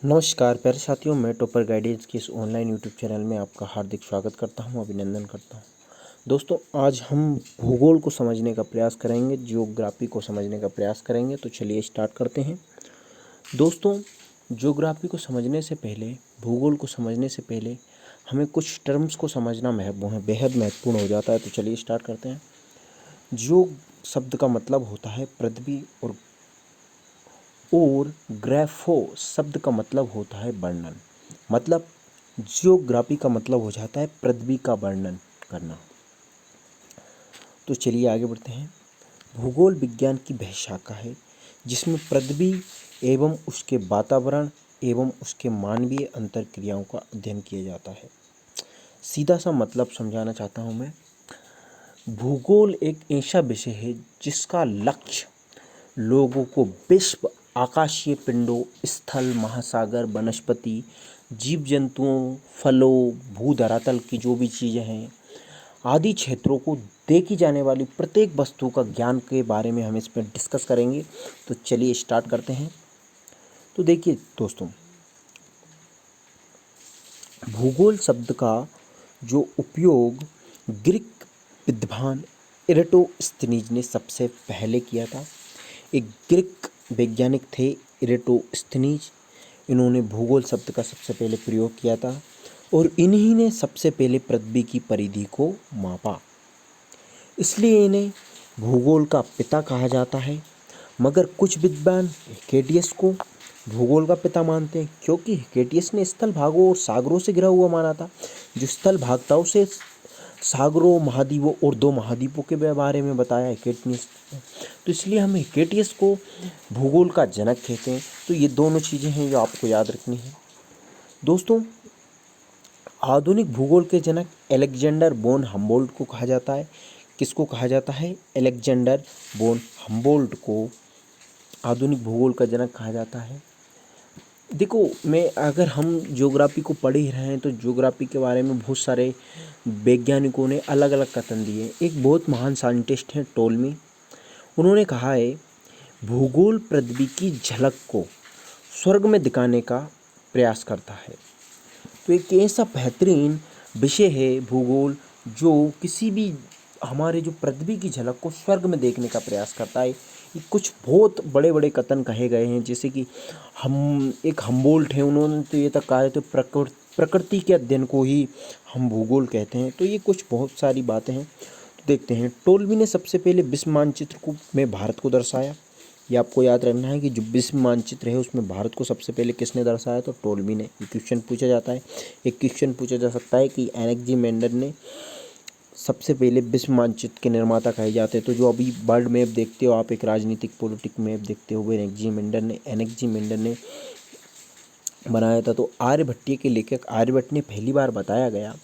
नमस्कार प्यारे साथियों, मैं टॉपर गाइडेंस के इस ऑनलाइन यूट्यूब चैनल में आपका हार्दिक स्वागत करता हूं, अभिनंदन करता हूं। दोस्तों, आज हम भूगोल को समझने का प्रयास करेंगे, ज्योग्राफी को समझने का प्रयास करेंगे। तो चलिए स्टार्ट करते हैं। दोस्तों, ज्योग्राफी को समझने से पहले, भूगोल को समझने से पहले हमें कुछ टर्म्स को समझना बेहद महत्वपूर्ण हो जाता है। तो चलिए स्टार्ट करते हैं। ज्यो शब्द का मतलब होता है पृथ्वी, और ग्राफो शब्द का मतलब होता है वर्णन। मतलब जियोग्राफी का मतलब हो जाता है पृथ्वी का वर्णन करना। तो चलिए आगे बढ़ते हैं। भूगोल विज्ञान की वह शाखा है जिसमें पृथ्वी एवं उसके वातावरण एवं उसके मानवीय अंतर्क्रियाओं का अध्ययन किया जाता है। सीधा सा मतलब समझाना चाहता हूँ मैं। भूगोल एक ऐसा विषय है जिसका लक्ष्य लोगों को विश्व, आकाशीय पिंडों, स्थल, महासागर, वनस्पति, जीव जंतुओं, फलों, भूधरातल की जो भी चीज़ें हैं आदि क्षेत्रों को देखी जाने वाली प्रत्येक वस्तु का ज्ञान के बारे में हम इसमें डिस्कस करेंगे। तो चलिए स्टार्ट करते हैं। तो देखिए दोस्तों, भूगोल शब्द का जो उपयोग ग्रीक विद्वान इरेटोस्थनीज ने सबसे पहले किया था। एक ग्रीक वैज्ञानिक थे इरेटोस्थनीज। इन्होंने भूगोल शब्द का सबसे पहले प्रयोग किया था और इन्हीं ने सबसे पहले पृथ्वी की परिधि को मापा। इसलिए इन्हें भूगोल का पिता कहा जाता है। मगर कुछ विद्वान हिकेटियस को भूगोल का पिता मानते हैं, क्योंकि हिकेटियस ने स्थल भागों और सागरों से घिरा हुआ माना था। जो स्थल भाग था उसे सागरों, महाद्वीपों और दो महाद्वीपों के बारे में बताया हिकेटियस ने। तो इसलिए हम हिकेटियस को भूगोल का जनक कहते हैं। तो ये दोनों चीज़ें हैं जो आपको याद रखनी है। दोस्तों, आधुनिक भूगोल के जनक अलेक्जेंडर बोन हम्बोल्ट को कहा जाता है। किसको कहा जाता है? अलेक्जेंडर बोन हम्बोल्ट को आधुनिक भूगोल का जनक कहा जाता है। देखो, अगर हम ज्योग्राफी को पढ़ ही रहे हैं तो ज्योग्राफी के बारे में बहुत सारे वैज्ञानिकों ने अलग अलग कथन दिए। एक बहुत महान साइंटिस्ट हैं टोल्मी। उन्होंने कहा है, भूगोल पृथ्वी की झलक को स्वर्ग में दिखाने का प्रयास करता है। तो एक ऐसा बेहतरीन विषय है भूगोल जो किसी भी हमारे जो पृथ्वी की झलक को स्वर्ग में देखने का प्रयास करता है। ये कुछ बहुत बड़े बड़े कथन कहे गए हैं, जैसे कि एक हम्बोल्ट है, उन्होंने तो ये तक कहा है तो प्रकृति के अध्ययन को ही हम भूगोल कहते हैं। तो ये कुछ बहुत सारी बातें हैं। तो देखते हैं। टोल्मी ने सबसे पहले विश्व मानचित्र में भारत को दर्शाया। ये आपको याद रखना है कि जो विश्व मानचित्र है उसमें भारत को सबसे पहले किसने दर्शाया? तो टोल्मी ने। ये क्वेश्चन पूछा जाता है। एक क्वेश्चन पूछा जा सकता है कि एनेक्सीमेंडर ने सबसे पहले विश्व मानचित्र के निर्माता कहे जाते हैं। तो जो अभी वर्ल्ड मैप देखते हो आप, एक राजनीतिक पॉलिटिक मैप देखते हो, वो एनेक्सीमेंडर ने बनाया था। तो आर्यभट्टीय के लेखक आर्यभट्ट ने पहली बार बताया गया।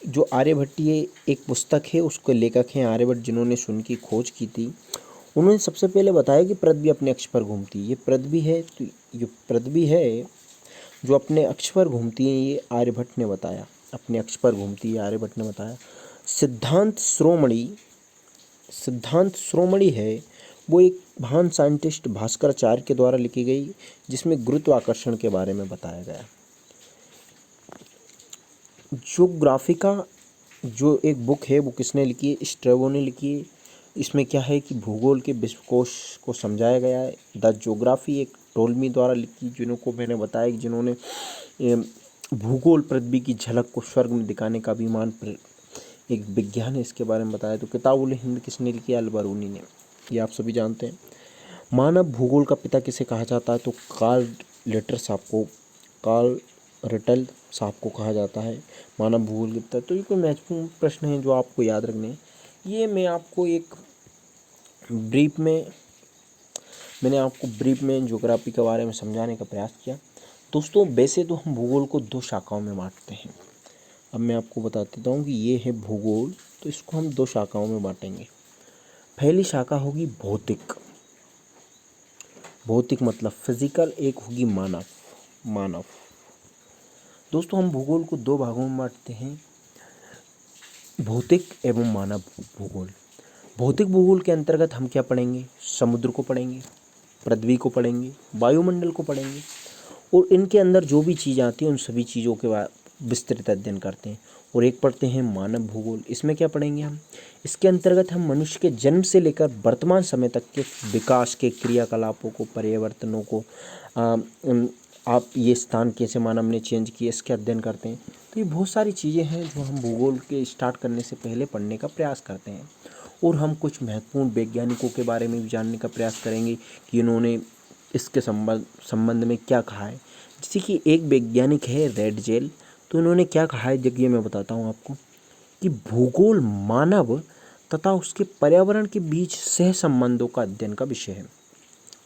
जो आर्यभट्टीय एक पुस्तक है उसके लेखक हैं आर्यभट्ट, जिन्होंने शून्य की खोज की थी। उन्होंने सबसे पहले बताया कि पृथ्वी अपने अक्ष पर घूमती है। ये पृथ्वी है, तो ये पृथ्वी है जो अपने अक्ष पर घूमती है, ये आर्यभट्ट ने बताया। अपने अक्ष पर घूमती है, आर्यभट्ट ने बताया। सिद्धांत श्रोमणी है, वो एक महान साइंटिस्ट भास्कराचार्य के द्वारा लिखी गई, जिसमें गुरुत्वाकर्षण के बारे में बताया गया। ज्योग्राफी का जो एक बुक है वो किसने लिखी है? स्ट्रैबो ने लिखी है। इसमें क्या है कि भूगोल के विश्वकोश को समझाया गया है। द ज्योग्राफी एक टोल्मी द्वारा लिखी, जिनको मैंने बताया कि जिन्होंने भूगोल पृथ्वी की झलक को स्वर्ग में दिखाने का अभिमान एक विज्ञान है, इसके बारे में बताया। तो किताबुल हिंद किसने लिखी? अल-बरूनी ने। ये आप सभी जानते हैं। मानव भूगोल का पिता किसे कहा जाता है? तो कार्ल रिटल साहब को कहा जाता है मानव भूगोल के पिता। तो ये कोई महत्वपूर्ण प्रश्न है जो आपको याद रखने हैं। ये मैंने आपको ब्रीफ में ज्योग्राफी के बारे में समझाने का प्रयास किया। दोस्तों, वैसे तो हम भूगोल को दो शाखाओं में बांटते हैं। अब मैं आपको बता देता हूँ कि ये है भूगोल, तो इसको हम दो शाखाओं में बांटेंगे। पहली शाखा होगी भौतिक। भौतिक मतलब फिजिकल। एक होगी मानव। दोस्तों, हम भूगोल को दो भागों में बांटते हैं, भौतिक एवं मानव भूगोल। भौतिक भूगोल के अंतर्गत हम क्या पढ़ेंगे? समुद्र को पढ़ेंगे, पृथ्वी को पढ़ेंगे, वायुमंडल को पढ़ेंगे। और इनके अंदर जो भी चीज़ आती है उन सभी चीज़ों के विस्तृत अध्ययन करते हैं। और एक पढ़ते हैं मानव भूगोल। इसमें क्या पढ़ेंगे हम? इसके अंतर्गत हम मनुष्य के जन्म से लेकर वर्तमान समय तक के विकास के क्रियाकलापों को, परिवर्तनों को, आप ये स्थान कैसे मानव ने चेंज किए, इसके अध्ययन करते हैं। तो ये बहुत सारी चीज़ें हैं जो हम भूगोल के स्टार्ट करने से पहले पढ़ने का प्रयास करते हैं। और हम कुछ महत्वपूर्ण वैज्ञानिकों के बारे में भी जानने का प्रयास करेंगे कि इन्होंने इसके संबंध में क्या कहा है। जैसे कि एक वैज्ञानिक है रेडजेल, तो उन्होंने क्या कहा है जब, ये मैं बताता हूँ आपको, कि भूगोल मानव तथा उसके पर्यावरण के बीच सह संबंधों का अध्ययन का विषय है।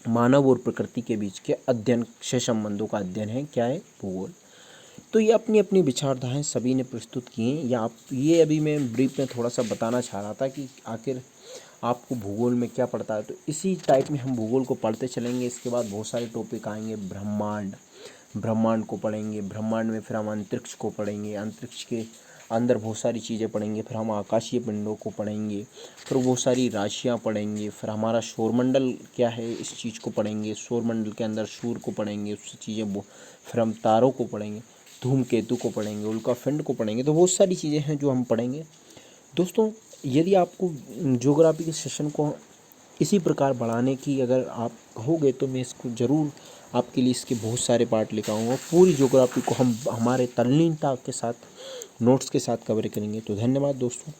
मानव और प्रकृति के बीच के अध्ययन, सह संबंधों का अध्ययन है, क्या है? भूगोल। तो ये अपनी अपनी विचारधाराएं सभी ने प्रस्तुत की हैं। या आप ये अभी मैं ब्रीफ में थोड़ा सा बताना चाह रहा था कि आखिर आपको भूगोल में क्या पढ़ता है। तो इसी टाइप में हम भूगोल को पढ़ते चलेंगे। इसके बाद बहुत सारे टॉपिक आएंगे। ब्रह्मांड को पढ़ेंगे। ब्रह्मांड में फिर हम अंतरिक्ष को पढ़ेंगे। अंतरिक्ष के अंदर बहुत सारी चीज़ें पढ़ेंगे। फिर हम आकाशीय पिंडों को पढ़ेंगे। फिर बहुत सारी राशियाँ पढ़ेंगे। फिर हमारा सौरमंडल क्या है, इस चीज़ को पढ़ेंगे। सौरमंडल के अंदर सूर्य को पढ़ेंगे, उससे चीज़ें। फिर हम तारों को पढ़ेंगे, धूमकेतु को पढ़ेंगे, उल्कापिंड को पढ़ेंगे। तो बहुत सारी चीज़ें हैं जो हम पढ़ेंगे। दोस्तों, यदि आपको ज्योग्राफी के सेशन को इसी प्रकार बढ़ाने की अगर आप कहोगे तो मैं इसको ज़रूर आपके लिए इसके बहुत सारे पार्ट लेकर आऊँगा। पूरी ज्योग्राफी को हम हमारे तल्लीनता के साथ, नोट्स के साथ कवर करेंगे। तो धन्यवाद दोस्तों।